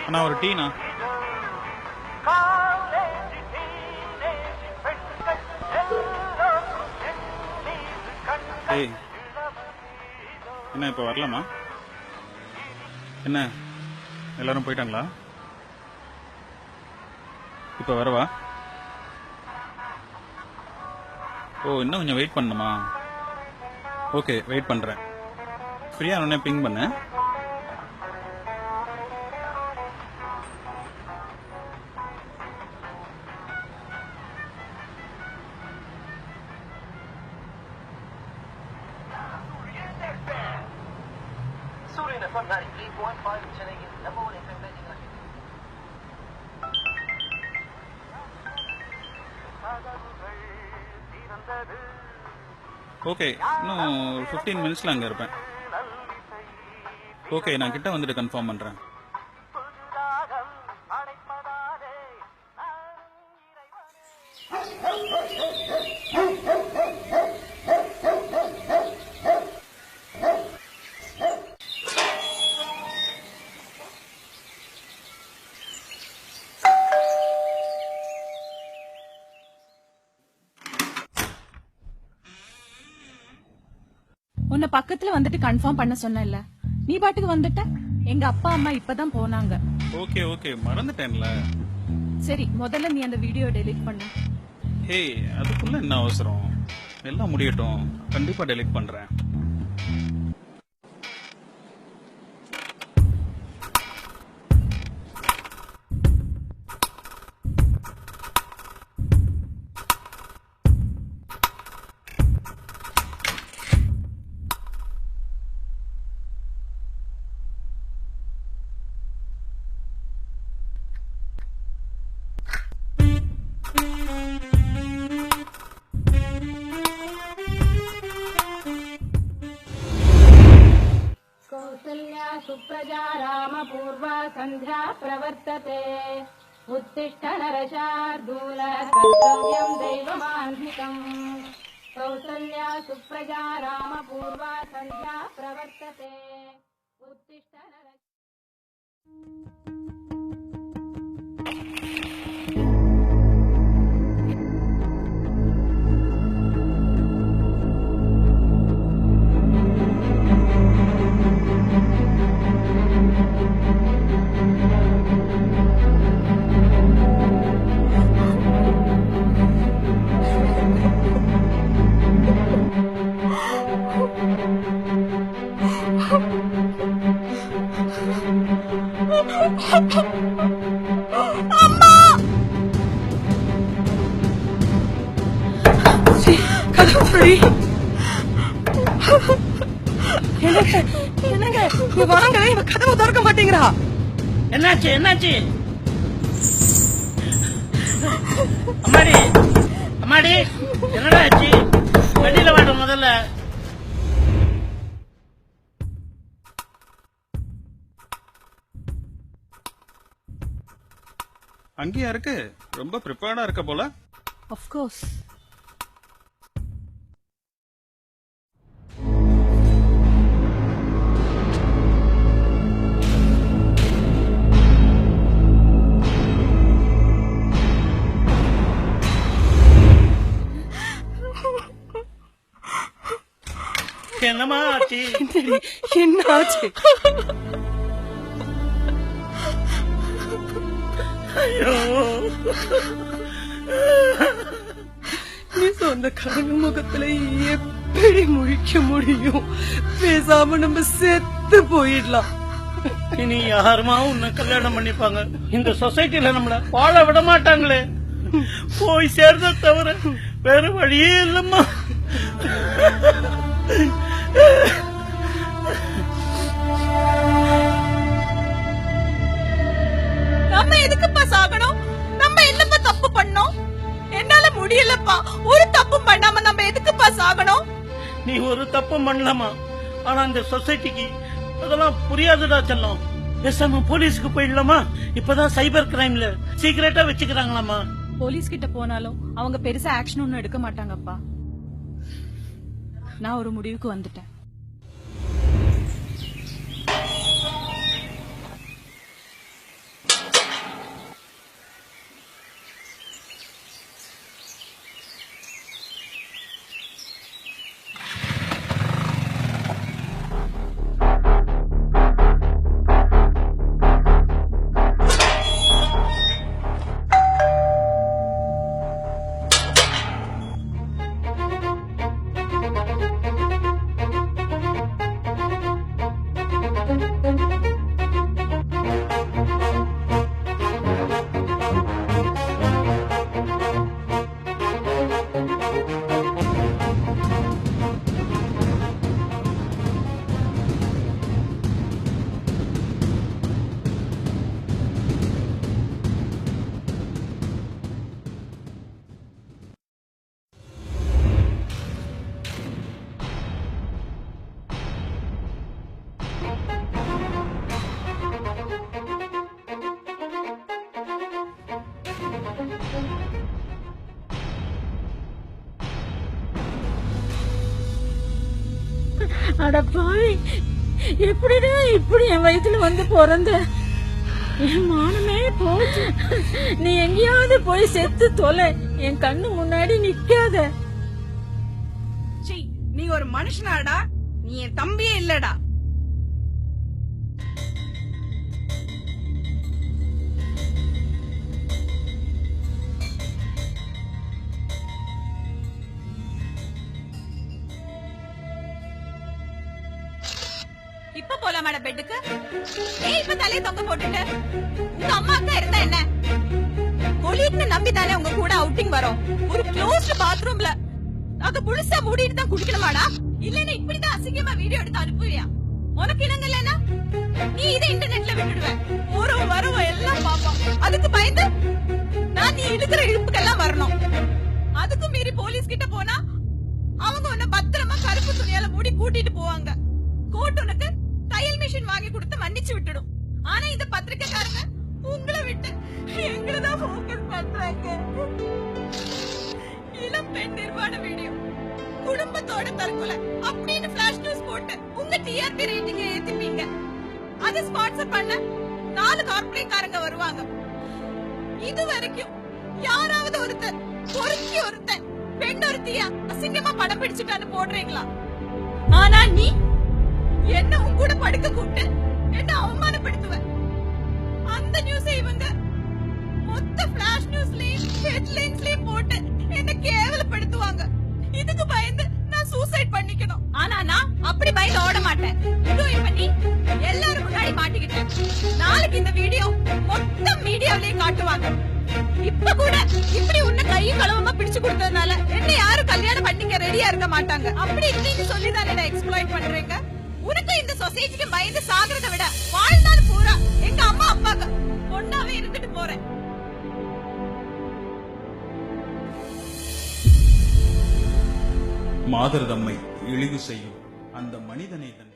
அண்ணா ஒரு டீனா. ஏய் என்ன இப்போ வரலாமா? என்ன எல்லாரும் போயிட்டாங்களா? இப்போ வரவா? ஓ இன்னும் கொஞ்சம் வெயிட் பண்ணணுமா? ஓகே வெயிட் பண்ணுறேன். ஃப்ரீயாக உடனே பிங் பண்ணு. சூரியன் எஃப்எம் 93.5 சென்னையின் நம்பர் ஒன் எஃப்எம் பேசிங்களா? ஓகே இன்னும் 15 மினிட்ஸில் அங்கே இருப்பேன். ஓகே நான் கிட்ட வந்துட்டு கன்ஃபார்ம் பண்ணுறேன். உன்னை பக்கத்துல வந்துட்டு கன்ஃபார்ம் பண்ண சொன்னேன்ல, நீ பாட்டுக்கு வந்துட்ட. எங்க அப்பா அம்மா இப்பதான் போனாங்க. ஓகே ஓகே மறந்துட்டேன்ல. சரி முதல்ல நீ அந்த வீடியோ டெலீட் பண்ணு. ஹே அதுக்குள்ள என்ன அவசரம்? எல்லாம் முடியட்டும், கண்டிப்பா டெலீட் பண்றேன். कौसल्या सुप्रजा रामपूर्वा सन्ध्या प्रवर्तते उत्तिष्ठ नरशार्दूल कर्तव्यं दैवमान्धिकम् कौसल्या सुप्रजा रामपूर्वा सन्ध्या प्रवर्तते उत्तिष्ठ என்னங்க வாங்க, இவ கதவை திறக்க மாட்டேங்கிறா. என்னாச்சு என்னாச்சு? அம்மாடி அம்மாடி என்னடா ஆச்சு? வெளியில வாட முதல்ல. அங்கேயா இருக்கு? ரொம்ப ப்ரிப்பேர்டா இருக்க போல. Of course. என்னமா ஆச்சு? என்ன ஆச்சு? ஐயோ நீ சொந்த கருங்க முகத்துல எப்படி முழிக்க முடியும்? பேசாம நம்ம செத்து போயிடலாம். இனி யாருமா உன்னை கல்யாணம் பண்ணிப்பாங்க? இந்த சொசைட்டில நம்மள வாழ விட மாட்டாங்களே. போய் சேர்ந்த தவிர வேற வழியே இல்லம்மா. நம்ம எதுக்குப்பா சாகணும்? நம்ம என்னப்பா தப்பு பண்ணோம்? என்னால முடியலப்பா. ஒரு தப்பு பண்ணாம நம்ம எதுக்குப்பா சாகணும்? நீ ஒரு தப்பும் பண்ணலாமா? ஆனா இந்த சொசைட்டிக்கு அதெல்லாம் புரியாதுடா செல்லம். பேசாம போலீஸ்க்கு போயிடலாமா? இப்பதான் சைபர் கிரைம்ல சீக்கிரட்டா வச்சுக்கிறாங்களாமா. போலீஸ் கிட்ட போனாலும் அவங்க பெருசா ஆக்ஷன் ஒன்னும் எடுக்க மாட்டாங்கப்பா. நான் ஒரு முடிவுக்கு வந்துட்டேன். அட பாவி, எப்படிடா இப்படி என் வயித்துல வந்து பிறந்த? என் மானமே போச்சு. நீ எங்கேயாவது போய் செத்து தொலை, என் கண்ணு முன்னாடி நிக்காத. சீ, நீ ஒரு மனுஷனாடா? நீ என் தம்பியே இல்லடா. இப்ப போலாமாடா பெட்டுக்கு? ஏன் இப்ப தலையை தொங்க போட்டுட்ட? உங்க அம்மா அக்கா இருந்தா என்ன? கொலீக்னு நம்பி தானே உங்க கூட அவுட்டிங் வரோம். ஒரு க்ளோஸ்ட் பாத்ரூம்ல அங்க புழுசா மூடிட்டு தான் குடிக்கணுமாடா? இல்லன்னா இப்படிதான் அசிங்கமா வீடியோ எடுத்து அனுப்புவியா? உனக்கு இனங்கலன்னா நீ இதை இன்டர்நெட்ல விட்டுடுவ. போறோம் வரோம் எல்லாம் பாப்போம். அதுக்கு பயந்து நான் நீ இழுக்கிற இழுப்புக்கெல்லாம் வரணும். அதுக்கும் மீறி போலீஸ் கிட்ட போனா அவங்க உன்னை பத்திரமா கருப்பு துணியால மூடி கூட்டிட்டு போவாங்க. கோர்ட் உனக்கு தையல் மிஷின் வாங்கி கொடுத்து மன்னிச்சு விட்டுடும். ஆனா இந்த பத்திரிக்கைக்காரங்க உங்களை விட்டு எங்களதான் ஃபோக்கஸ் பண்றாங்க. இளம் பெண் நிர்வாண வீடியோ, குடும்பத்தோட தற்கொலை அப்படின்னு ஃபிளாஷ் நியூஸ் போட்டு உங்க டிஆர்பி ரேட்டிங் ஏத்திப்பீங்க. அதை ஸ்பான்சர் பண்ண 4 கார்ப்பரேட் காரங்க வருவாங்க. இது வரைக்கும் யாராவது ஒருத்தர் பொறுக்கி ஒருத்தன் பெண் ஒருத்தியா அசிங்கமா படம் பிடிச்சிட்டான்னு போடுறீங்களா? ஆனா நீ என்ன உன் கூட படுக்க கூப்பிட்டு என்ன அவமானப்படுத்துவ. அந்த நியூஸை இவங்க மொத்த ஃபிளாஷ் நியூஸ்லயும் ஹெட்லைன்ஸ்லயும் போட்டு என்ன கேவலப்படுத்துவாங்க. இதுக்கு பயந்து நான் சூசைட் பண்ணிக்கணும். ஆனா நான் அப்படி பயந்து ஓட மாட்டேன். இதோ இப்ப நீ எல்லாரும் முன்னாடி மாட்டிக்கிட்டேன். நாளைக்கு இந்த வீடியோ மொத்த மீடியாவிலேயே காட்டுவாங்க. இப்ப கூட இப்படி உன்னை கையும் களவமா பிடிச்சு கொடுத்ததுனால என்ன யாரும் கல்யாணம் பண்ணிக்க ரெடியா இருக்க மாட்டாங்க. அப்படி இப்படின்னு சொல்லிதானே எக்ஸ்ப்ளாய்ட் பண்றீங்க. உனக்கு இந்த சொசைட்டிக்கு பயந்து சாகிறத விட வாழ்நாள் பூரா எங்க அம்மா அப்பாக்கு பொண்ணாவே இருந்துட்டு போறேன். மாதர் தம்மை இழிவு செய்யும் அந்த மனிதனை தன்